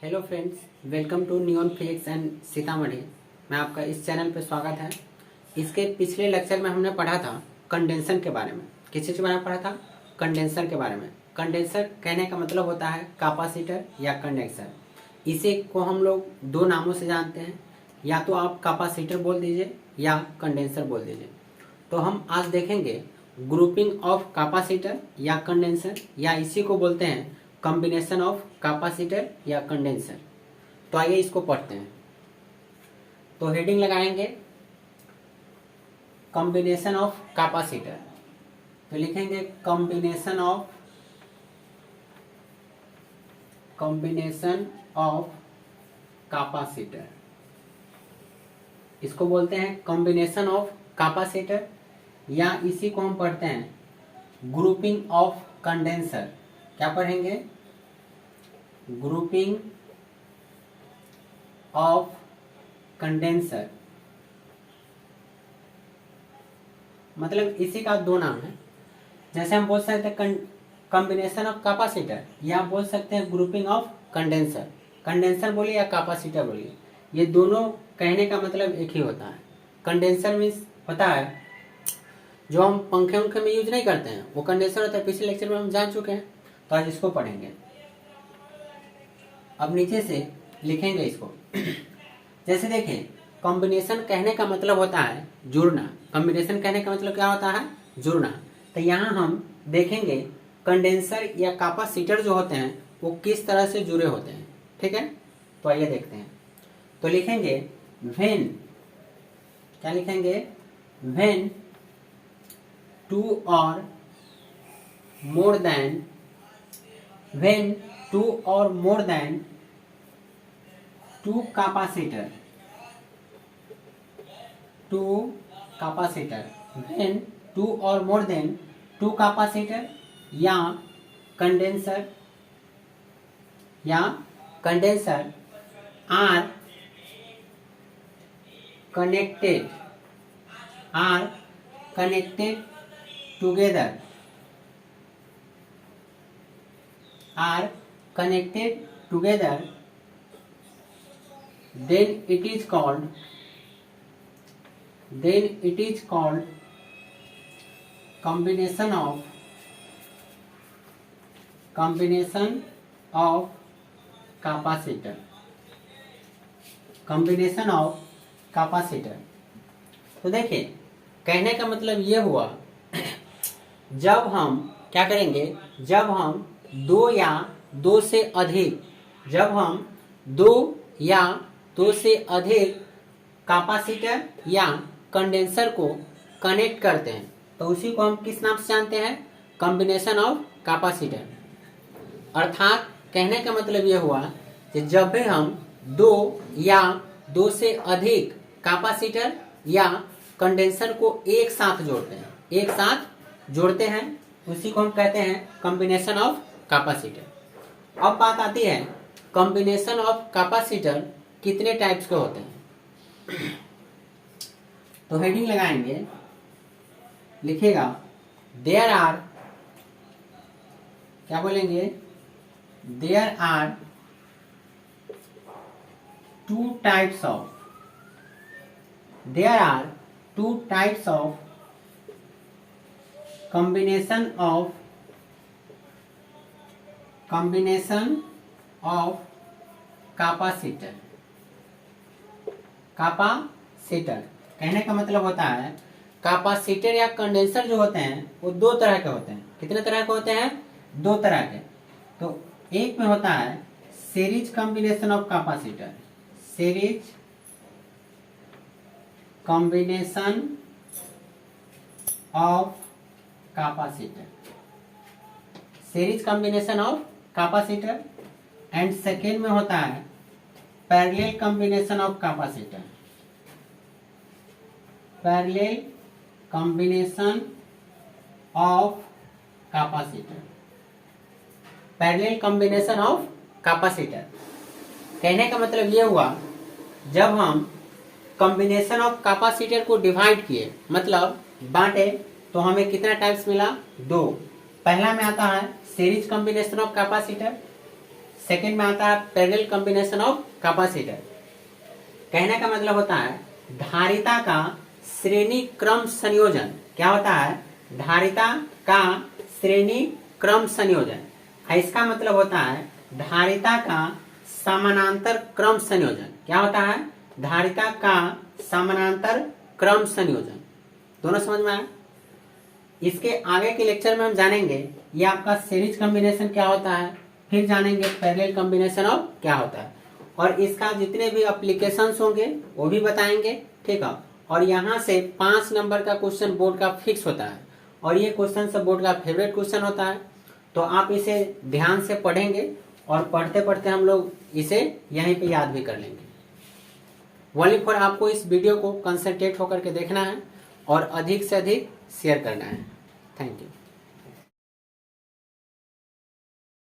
Hello friends, welcome to neon physics and Sitamarhi. मैं आपका इस चैनल पर स्वागत है। इसके पिछले लेक्चर में हमने पढ़ा था कंडेंसर के बारे में। किस चीज़ के बारे में पढ़ा था? कंडेंसर के बारे में। कंडेंसर कहने का मतलब होता है कैपेसिटर या कंडेंसर। इसे को हम लोग दो नामों से जानते हैं, या तो आप कैपेसिटर बोल दीजिए या कंडेंसर बोल दीजिए। तो हम आज देखेंगे ग्रुपिंग ऑफ कैपेसिटर या कंडेंसर, या इसी को बोलते हैं कॉम्बिनेशन ऑफ कैपेसिटर या कंडेंसर। तो आइए इसको पढ़ते हैं। तो हेडिंग लगाएंगे कॉम्बिनेशन ऑफ कैपेसिटर। तो लिखेंगे कॉम्बिनेशन ऑफ कैपेसिटर। इसको बोलते हैं कॉम्बिनेशन ऑफ कैपेसिटर, या इसी को हम पढ़ते हैं ग्रुपिंग ऑफ कंडेंसर। क्या पढ़ेंगे? Grouping of condenser. मतलब इसी का दो नाम है। जैसे हम बोल सकते हैं कॉम्बिनेशन ऑफ कैपेसिटर, या बोल सकते हैं ग्रुपिंग ऑफ कंडेंसर। कंडेंसर बोलिए या कैपेसिटर बोलिए, ये दोनों कहने का मतलब एक ही होता है। कंडेंसर मीन्स होता है जो हम पंखे उंखे में यूज नहीं करते हैं, वो कंडेंसर होता है। पिछले लेक्चर में हम जान चुके हैं, तो आज इसको पढ़ेंगे। अब नीचे से लिखेंगे इसको। जैसे देखें, कॉम्बिनेशन कहने का मतलब होता है जुड़ना। कॉम्बिनेशन कहने का मतलब क्या होता है? जुड़ना। तो यहाँ हम देखेंगे कंडेंसर या कैपेसिटर जो होते हैं वो किस तरह से जुड़े होते हैं। ठीक है, तो आइए देखते हैं। तो लिखेंगे व्हेन, क्या लिखेंगे? व्हेन टू और more than, when two or more than two capacitor, when two or more than two capacitor या condenser are connected together, then it is called combination of capacitor। combination of capacitor। तो देखिए, कहने का मतलब ये हुआ जब हम क्या करेंगे, जब हम दो या दो से अधिक कैपेसिटर या कंडेंसर को कनेक्ट करते हैं, तो उसी को हम किस नाम से जानते हैं? Combination of capacitor. अर्थात कहने का मतलब यह हुआ कि जब भी हम दो या दो से अधिक कैपेसिटर या कंडेंसर को एक साथ जोड़ते हैं, उसी को हम कहते हैं कॉम्बिनेशन ऑफ कैपेसिटर। अब बात आती है कॉम्बिनेशन ऑफ कैपेसिटर कितने टाइप्स के होते हैं। तो हेडिंग लगाएंगे, लिखेगा देयर आर, क्या बोलेंगे? There are two types of combination of capacitor. कहने का मतलब होता है कैपेसिटर या कंडेंसर जो होते हैं वो दो तरह के होते हैं। कितने तरह के होते हैं? दो तरह के। तो एक में होता है series combination of capacitor, series combination of capacitor. And second में होता है पैरेलल कॉम्बिनेशन ऑफ कैपेसिटर, कहने का मतलब ये हुआ जब हम कॉम्बिनेशन ऑफ कैपेसिटर को डिवाइड किए, मतलब बांटे, तो हमें कितना टाइप्स मिला? दो। पहला में आता है series combination of capacitor, second में आता है पैरेलल कॉम्बिनेशन ऑफ कैपेसिटर। कहने का मतलब होता है धारिता का श्रेणी क्रम संयोजन। क्या होता है? धारिता का श्रेणी क्रम संयोजन। इसका मतलब होता है धारिता का समानांतर क्रम संयोजन। क्या होता है? धारिता का समानांतर क्रम संयोजन। दोनों समझ में आया? इसके आगे के लेक्चर में हम जानेंगे ये आपका सीरीज कॉम्बिनेशन क्या होता है, फिर जानेंगे पैरेलल कॉम्बिनेशन ऑफ क्या होता है, और इसका जितने भी एप्लीकेशंस होंगे वो भी बताएंगे। ठीक है। और यहाँ से 5 नंबर का क्वेश्चन बोर्ड का फिक्स होता है, और ये क्वेश्चन सब बोर्ड का फेवरेट क्वेश्चन होता है। तो आप इसे ध्यान से पढ़ेंगे और पढ़ते पढ़ते हम लोग इसे यहीं पे याद भी कर लेंगे। ओनली फॉर आपको इस वीडियो को कंसंट्रेट होकर के देखना है और अधिक से अधिक शेयर करना है। Thank you.